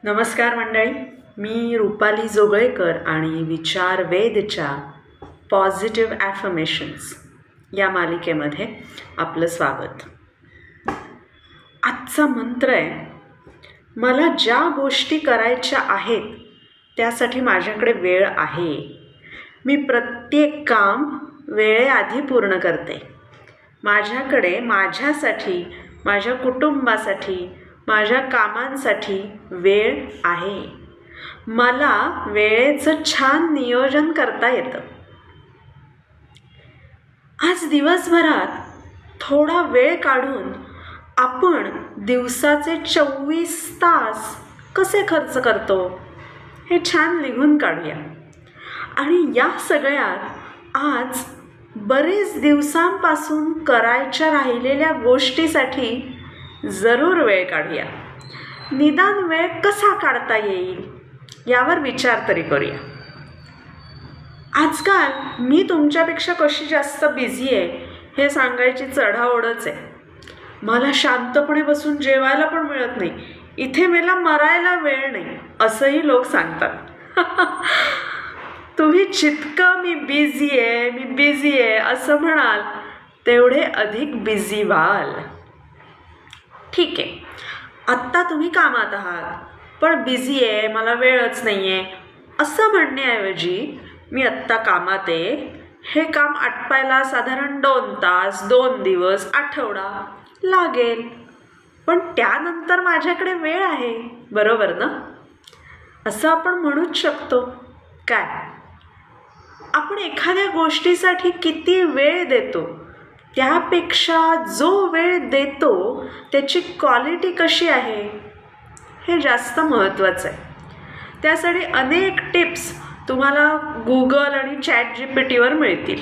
नमस्कार मंडळी, मी रुपाली जोगळेकर आणि विचार वेदच्या पॉझिटिव्ह ॲफर्मेशन्स या मालिकेमध्ये आपलं स्वागत. आजचा मंत्र आहे, मला ज्या गोष्टी करायच्या आहेत त्यासाठी माझ्याकडे वेळ आहे. मी प्रत्येक काम वेळेआधी पूर्ण करते. माझ्याकडे माझ्यासाठी, माझ्या कुटुंबासाठी, माझ्या कामांसाठी वेळ आहे. मला वेळेचं छान नियोजन करता येतं. आज दिवसभरात थोडा वेळ काढून आपण दिवसाचे 24 तास कसे खर्च करतो हे छान लिहून काढूया. आणि या सगळ्यात आज बरेच दिवसांपासून करायच्या राहिलेल्या गोष्टीसाठी जरूर वेळ काढूया. निदान वेळ कसा काढता येईल यावर विचार तरी करूया. आजकाल मी तुमच्यापेक्षा कशी जास्त बिझी आहे हे सांगायची चढाओढच आहे. मला शांतपणे बसून जेवायला पण मिळत नाही, इथे मला मरायला वेळ नाही असंही लोक सांगतात. तुम्ही जितकं मी बिझी आहे असं म्हणाल तेवढे अधिक बिझी व्हाल. ठीक आहे, आत्ता तुम्ही कामात आहात पण बिझी आहे, मला वेळच नाही आहे असं म्हणण्याऐवजी मी आत्ता कामात आहे, हे काम आटपायला साधारण 2 तास, 2 दिवस, आठवडा लागेल, पण त्यानंतर माझ्याकडे वेळ आहे, बरोबर ना? असं आपण म्हणूच शकतो. काय आपण एखाद्या गोष्टीसाठी किती वेळ देतो त्यापेक्षा जो वेळ देतो त्याची क्वालिटी कशी आहे हे जास्त महत्त्वाचं आहे. त्यासाठी अनेक टिप्स तुम्हाला गुगल आणि ChatGPTवर मिळतील.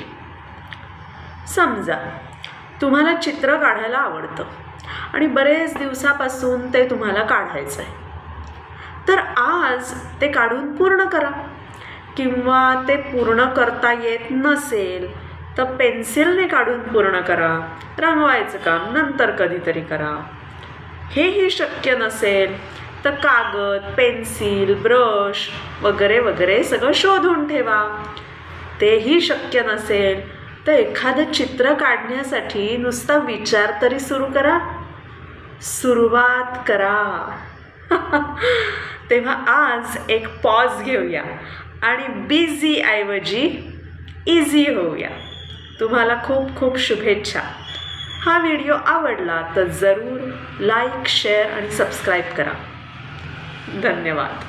समजा तुम्हाला चित्र काढायला आवडतं आणि बरेच दिवसापासून ते तुम्हाला काढायचं आहे, तर आज ते काढून पूर्ण करा. किंवा ते पूर्ण करता येत नसेल तर पेन्सिलने काढून पूर्ण करा. रंगवायचं काम नंतर कधीतरी करा. हेही शक्य नसेल तर कागद, पेन्सिल, ब्रश वगैरे वगैरे सगळं शोधून ठेवा. तेही शक्य नसेल तर एखादं चित्र काढण्यासाठी नुसता विचार तरी सुरू करा, सुरुवात करा. तेव्हा आज एक पॉज घेऊया आणि बिझी ऐवजी इझी होऊया. तुम्हाला खूप खूप शुभेच्छा. हा व्हिडिओ आवडला तर जरूर लाईक, शेअर आणि सबस्क्राईब करा. धन्यवाद.